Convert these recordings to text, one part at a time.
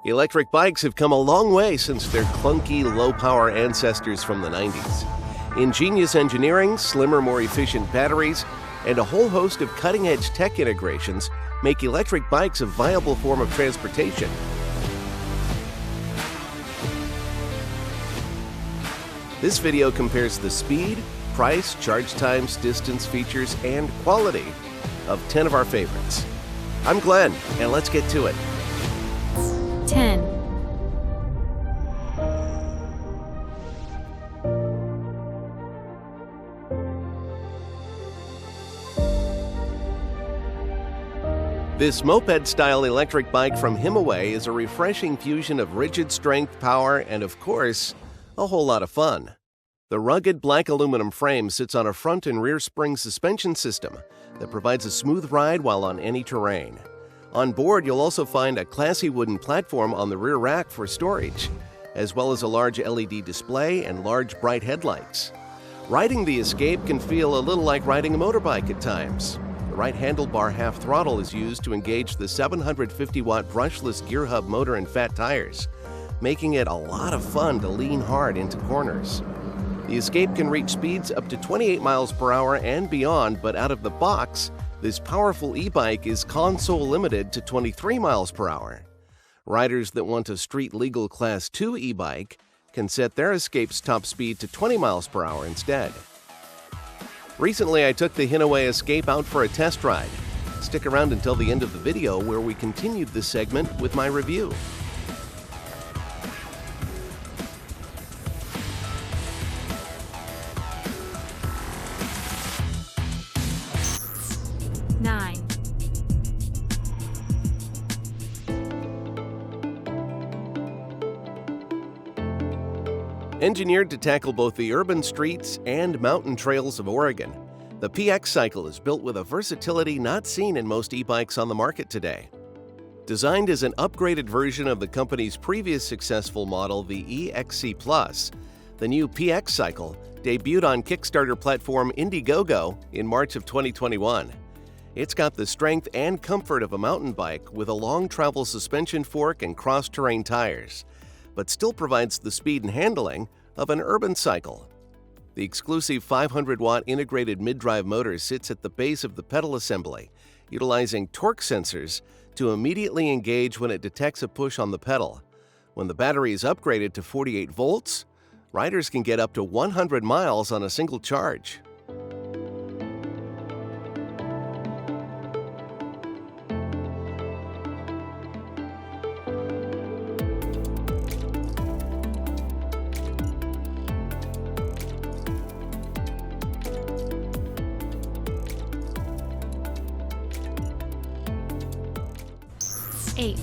Electric bikes have come a long way since their clunky, low-power ancestors from the 90s. Ingenious engineering, slimmer, more efficient batteries, and a whole host of cutting-edge tech integrations make electric bikes a viable form of transportation. This video compares the speed, price, charge times, distance, features, and quality of 10 of our favorites. I'm Glenn, and let's get to it. 10. This moped-style electric bike from Himiway is a refreshing fusion of rigid strength, power, and of course, a whole lot of fun. The rugged black aluminum frame sits on a front and rear spring suspension system that provides a smooth ride while on any terrain. On board, you'll also find a classy wooden platform on the rear rack for storage, as well as a large LED display and large bright headlights. Riding the Escape can feel a little like riding a motorbike at times. The right handlebar half throttle is used to engage the 750-watt brushless gear hub motor and fat tires, making it a lot of fun to lean hard into corners. The Escape can reach speeds up to 28 miles per hour and beyond, but out of the box, this powerful e-bike is console limited to 23 miles per hour. Riders that want a street-legal Class 2 e-bike can set their Escape's top speed to 20 miles per hour instead. Recently, I took the Himiway Escape out for a test ride. Stick around until the end of the video where we continued this segment with my review. Engineered to tackle both the urban streets and mountain trails of Oregon, the PXCycle is built with a versatility not seen in most e-bikes on the market today. Designed as an upgraded version of the company's previous successful model, the EXC Plus, the new PXCycle debuted on Kickstarter platform Indiegogo in March of 2021. It's got the strength and comfort of a mountain bike with a long travel suspension fork and cross-terrain tires, but still provides the speed and handling of an urban cycle. The exclusive 500-watt integrated mid-drive motor sits at the base of the pedal assembly, utilizing torque sensors to immediately engage when it detects a push on the pedal. When the battery is upgraded to 48 volts, riders can get up to 100 miles on a single charge. Eight.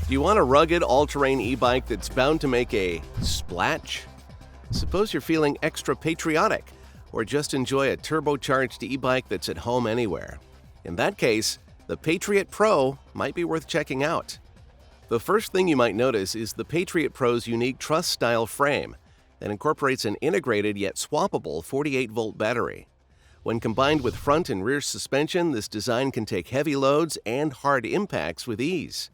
Do you want a rugged, all-terrain e-bike that's bound to make a splach? Suppose you're feeling extra patriotic, or just enjoy a turbocharged e-bike that's at home anywhere. In that case, the Patriot Pro might be worth checking out. The first thing you might notice is the Patriot Pro's unique truss-style frame that incorporates an integrated yet swappable 48-volt battery. When combined with front and rear suspension, this design can take heavy loads and hard impacts with ease.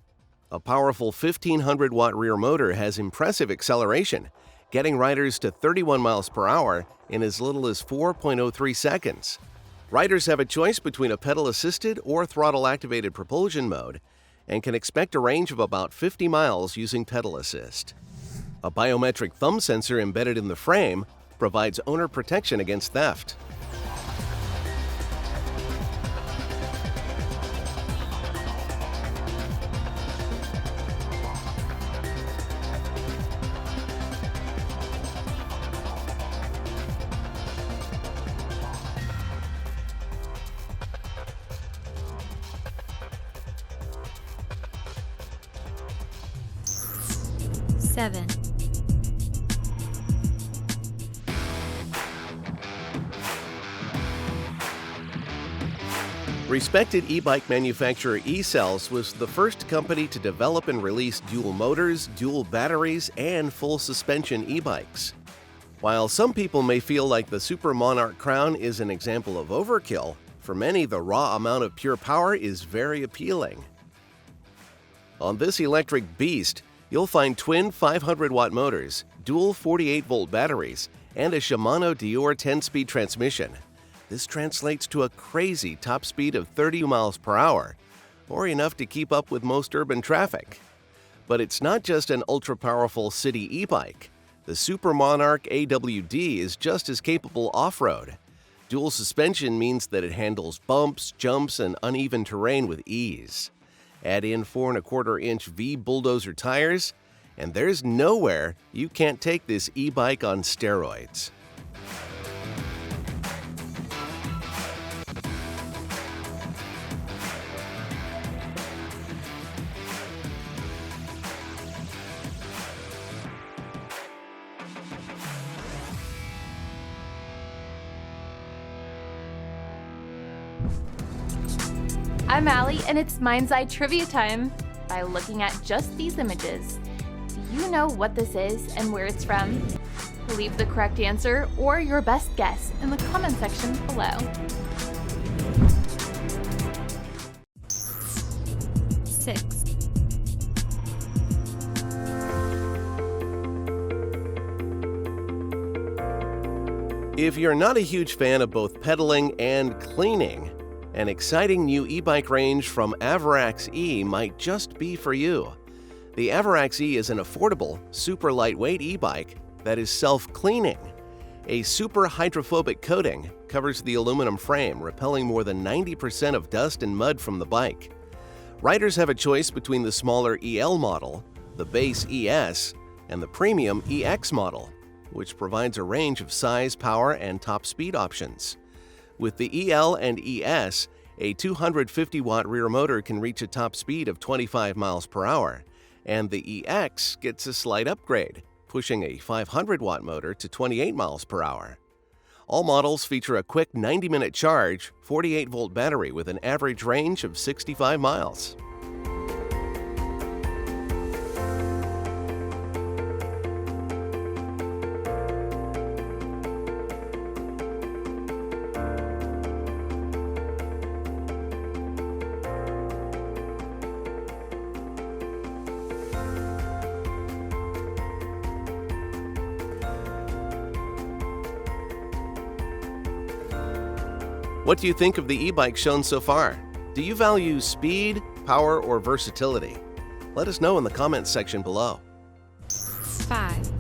A powerful 1,500-watt rear motor has impressive acceleration, getting riders to 31 miles per hour in as little as 4.03 seconds. Riders have a choice between a pedal-assisted or throttle-activated propulsion mode and can expect a range of about 50 miles using pedal assist. A biometric thumb sensor embedded in the frame provides owner protection against theft. Seven. Respected e-bike manufacturer eCells was the first company to develop and release dual motors, dual batteries, and full suspension e-bikes. While some people may feel like the Super Monarch crown is an example of overkill, for many the raw amount of pure power is very appealing. On this electric beast, you'll find twin 500-watt motors, dual 48-volt batteries, and a Shimano Dior 10-speed transmission. This translates to a crazy top speed of 30 miles per hour, or enough to keep up with most urban traffic. But it's not just an ultra-powerful city e-bike. The Super Monarch AWD is just as capable off-road. Dual suspension means that it handles bumps, jumps, and uneven terrain with ease. Add in 4¼ V bulldozer tires, and there's nowhere you can't take this e-bike on steroids. I'm Allie, and it's Mind's Eye Trivia time. By looking at just these images, do you know what this is and where it's from? Leave the correct answer or your best guess in the comment section below. 6, If you're not a huge fan of both pedaling and cleaning, an exciting new e-bike range from Avarax-E might just be for you. The Avarax-E is an affordable, super lightweight e-bike that is self-cleaning. A super hydrophobic coating covers the aluminum frame, repelling more than 90% of dust and mud from the bike. Riders have a choice between the smaller EL model, the base ES, and the premium EX model, which provides a range of size, power, and top speed options. With the EL and ES, a 250-watt rear motor can reach a top speed of 25 miles per hour, and the EX gets a slight upgrade, pushing a 500-watt motor to 28 miles per hour. All models feature a quick 90-minute charge, 48-volt battery with an average range of 65 miles. What do you think of the e-bike shown so far? Do you value speed, power, or versatility? Let us know in the comments section below. 5,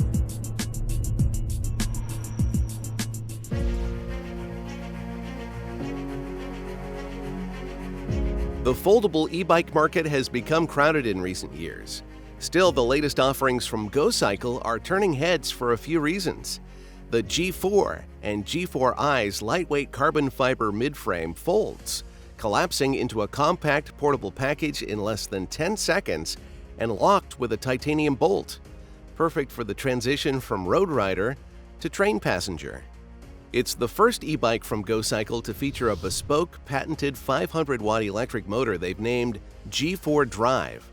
The foldable e-bike market has become crowded in recent years. Still, the latest offerings from GoCycle are turning heads for a few reasons. The G4 and G4i's lightweight carbon fiber midframe folds, collapsing into a compact portable package in less than 10 seconds and locked with a titanium bolt, perfect for the transition from road rider to train passenger. It's the first e-bike from GoCycle to feature a bespoke, patented 500-watt electric motor they've named G4 Drive.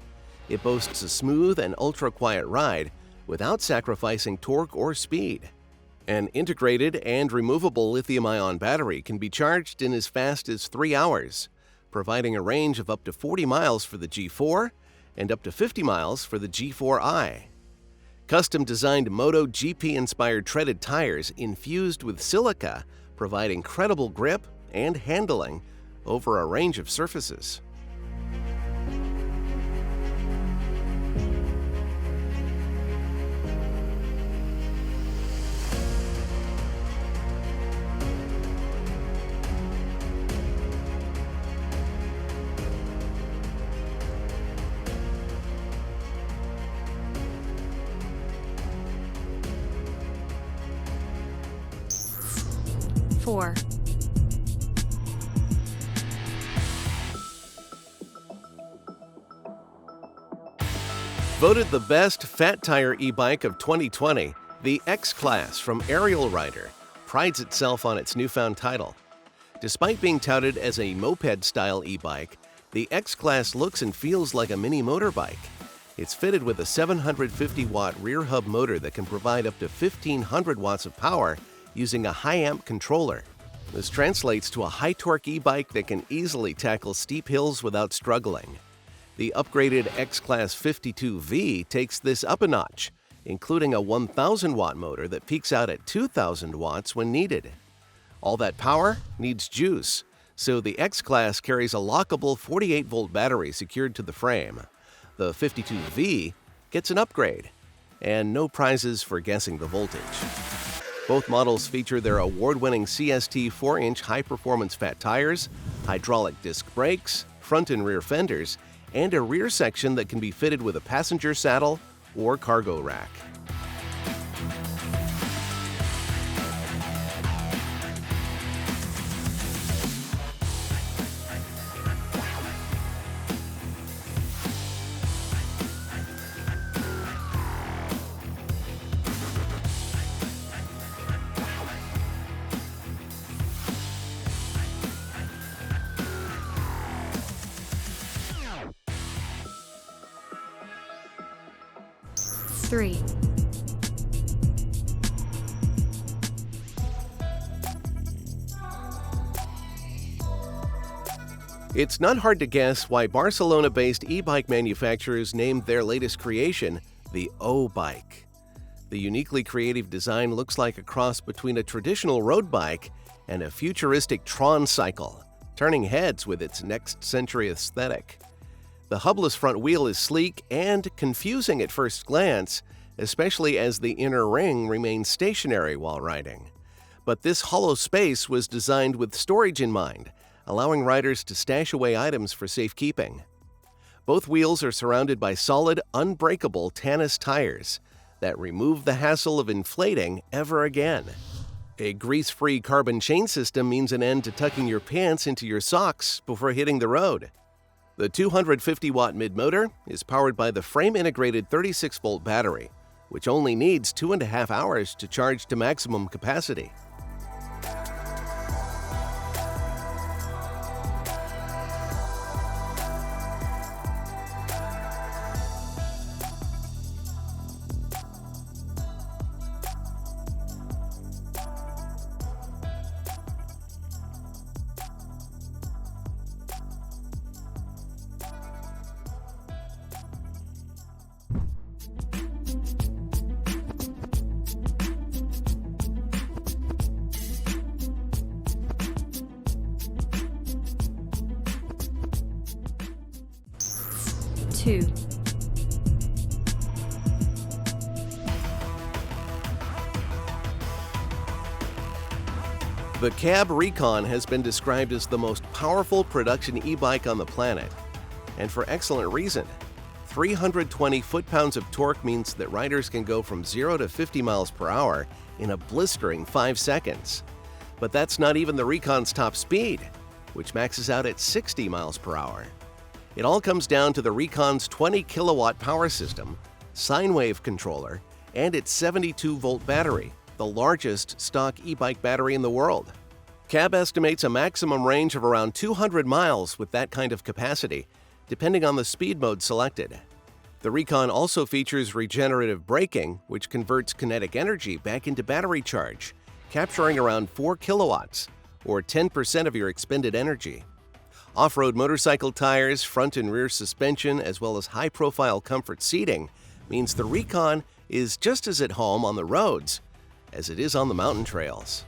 It boasts a smooth and ultra-quiet ride without sacrificing torque or speed. An integrated and removable lithium-ion battery can be charged in as fast as 3 hours, providing a range of up to 40 miles for the G4 and up to 50 miles for the G4i. Custom-designed MotoGP-inspired treaded tires infused with silica provide incredible grip and handling over a range of surfaces. Four, Voted the best fat tire e-bike of 2020, the X-Class from Aerial Rider prides itself on its newfound title. Despite being touted as a moped-style e-bike, the X-Class looks and feels like a mini motorbike. It's fitted with a 750-watt rear hub motor that can provide up to 1,500 watts of power using a high-amp controller. This translates to a high-torque e-bike that can easily tackle steep hills without struggling. The upgraded X-Class 52V takes this up a notch, including a 1,000-watt motor that peaks out at 2,000 watts when needed. All that power needs juice, so the X-Class carries a lockable 48-volt battery secured to the frame. The 52V gets an upgrade, and no prizes for guessing the voltage. Both models feature their award-winning CST 4-inch high-performance fat tires, hydraulic disc brakes, front and rear fenders, and a rear section that can be fitted with a passenger saddle or cargo rack. Three. It's not hard to guess why Barcelona-based e-bike manufacturers named their latest creation the Oohbike. The uniquely creative design looks like a cross between a traditional road bike and a futuristic Tron cycle, turning heads with its next-century aesthetic. The hubless front wheel is sleek and confusing at first glance, especially as the inner ring remains stationary while riding. But this hollow space was designed with storage in mind, allowing riders to stash away items for safekeeping. Both wheels are surrounded by solid, unbreakable Tannis tires that remove the hassle of inflating ever again. A grease-free carbon chain system means an end to tucking your pants into your socks before hitting the road. The 250-watt mid-motor is powered by the frame-integrated 36-volt battery, which only needs 2.5 hours to charge to maximum capacity. Two. The cab Recon has been described as the most powerful production e-bike on the planet, and for excellent reason. 320 foot-pounds of torque means that riders can go from 0 to 50 miles per hour in a blistering 5 seconds. But that's not even the Recon's top speed, which maxes out at 60 miles per hour. It all comes down to the Recon's 20-kilowatt power system, sine wave controller, and its 72-volt battery, the largest stock e-bike battery in the world. Cab estimates a maximum range of around 200 miles with that kind of capacity, depending on the speed mode selected. The Recon also features regenerative braking, which converts kinetic energy back into battery charge, capturing around 4 kilowatts, or 10% of your expended energy. Off-road motorcycle tires, front and rear suspension, as well as high-profile comfort seating means the Recon is just as at home on the roads as it is on the mountain trails.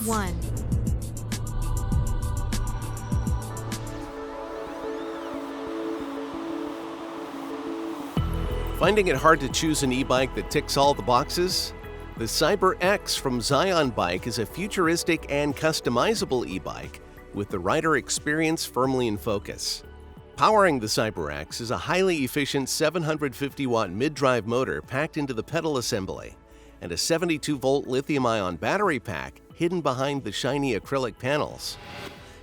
One. Finding it hard to choose an e-bike that ticks all the boxes? The CyberX from xion.bike is a futuristic and customizable e-bike with the rider experience firmly in focus. Powering the CyberX is a highly efficient 750-watt mid-drive motor packed into the pedal assembly and a 72-volt lithium-ion battery pack hidden behind the shiny acrylic panels.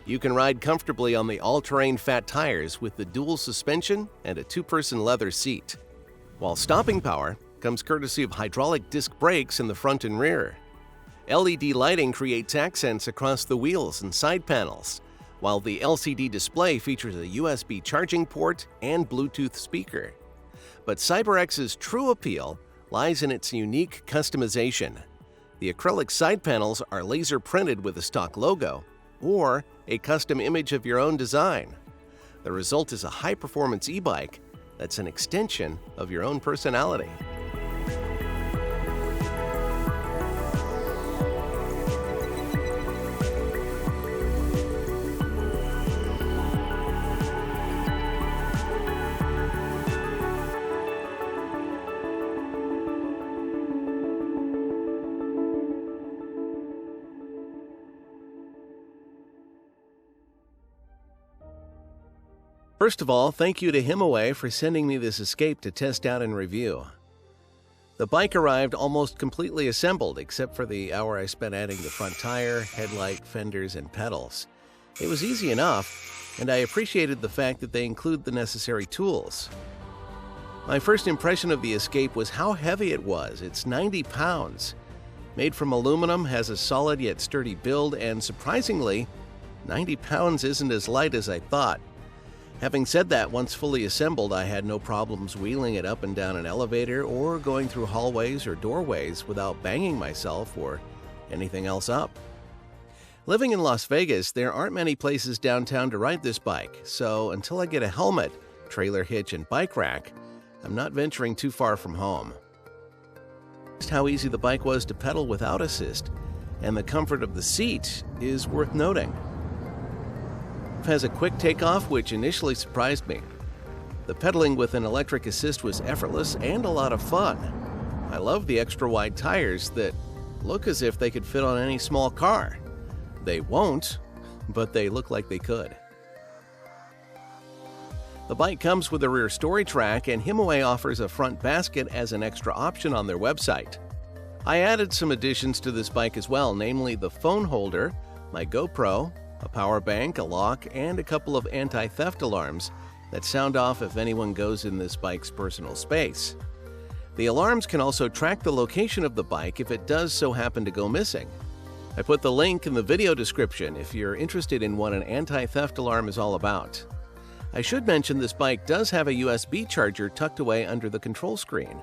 You can ride comfortably on the all-terrain fat tires with the dual suspension and a two-person leather seat. While stopping power comes courtesy of hydraulic disc brakes in the front and rear. LED lighting creates accents across the wheels and side panels, while the LCD display features a USB charging port and Bluetooth speaker. But CyberX's true appeal lies in its unique customization. The acrylic side panels are laser printed with a stock logo or a custom image of your own design. The result is a high-performance e-bike that's an extension of your own personality. First of all, thank you to Himiway for sending me this Escape to test out and review. The bike arrived almost completely assembled, except for the hour I spent adding the front tire, headlight, fenders, and pedals. It was easy enough, and I appreciated the fact that they include the necessary tools. My first impression of the Escape was how heavy it was. It's 90 pounds. Made from aluminum, has a solid yet sturdy build, and surprisingly, 90 pounds isn't as light as I thought. Having said that, once fully assembled, I had no problems wheeling it up and down an elevator or going through hallways or doorways without banging myself or anything else up. Living in Las Vegas, there aren't many places downtown to ride this bike, so until I get a helmet, trailer hitch, and bike rack, I'm not venturing too far from home. Just how easy the bike was to pedal without assist, and the comfort of the seat is worth noting. Has a quick takeoff, which initially surprised me. The pedaling with an electric assist was effortless and a lot of fun. I love the extra wide tires that look as if they could fit on any small car. They won't, but they look like they could. The bike comes with a rear storage rack, and Himiway offers a front basket as an extra option on their website. I added some additions to this bike as well, namely the phone holder, my GoPro, a power bank, a lock, and a couple of anti-theft alarms that sound off if anyone goes in this bike's personal space. The alarms can also track the location of the bike if it does so happen to go missing. I put the link in the video description if you're interested in what an anti-theft alarm is all about. I should mention this bike does have a USB charger tucked away under the control screen.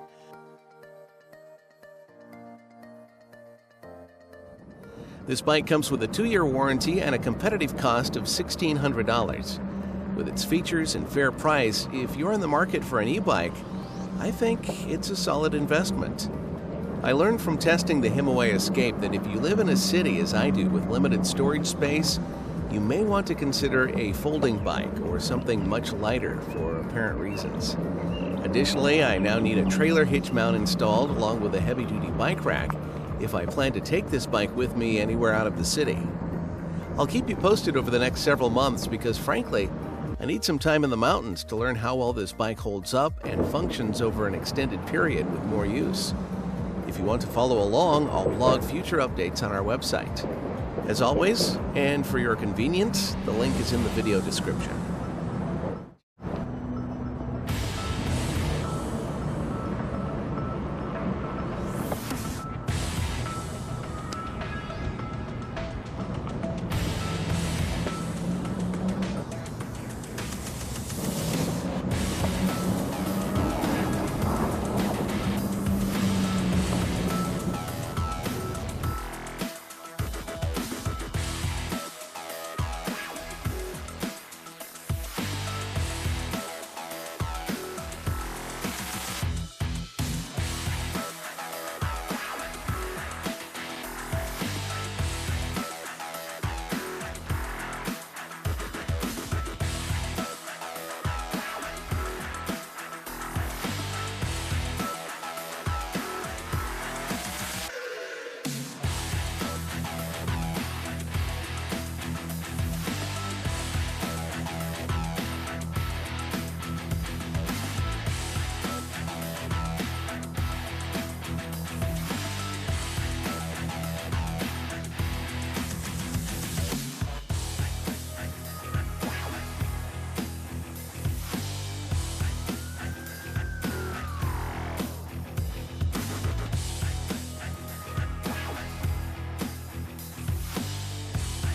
This bike comes with a 2-year warranty and a competitive cost of $1,600. With its features and fair price, if you're in the market for an e-bike, I think it's a solid investment. I learned from testing the Himiway Escape that if you live in a city as I do with limited storage space, you may want to consider a folding bike or something much lighter for apparent reasons. Additionally, I now need a trailer hitch mount installed along with a heavy-duty bike rack if I plan to take this bike with me anywhere out of the city. I'll keep you posted over the next several months because, frankly, I need some time in the mountains to learn how well this bike holds up and functions over an extended period with more use. If you want to follow along, I'll log future updates on our website. As always, and for your convenience, the link is in the video description.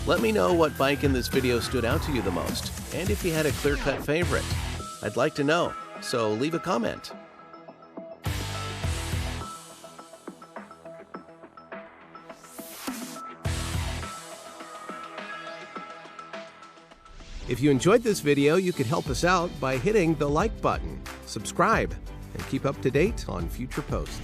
Let me know what bike in this video stood out to you the most, and if you had a clear-cut favorite. I'd like to know, so leave a comment. If you enjoyed this video, you could help us out by hitting the like button, subscribe, and keep up to date on future posts.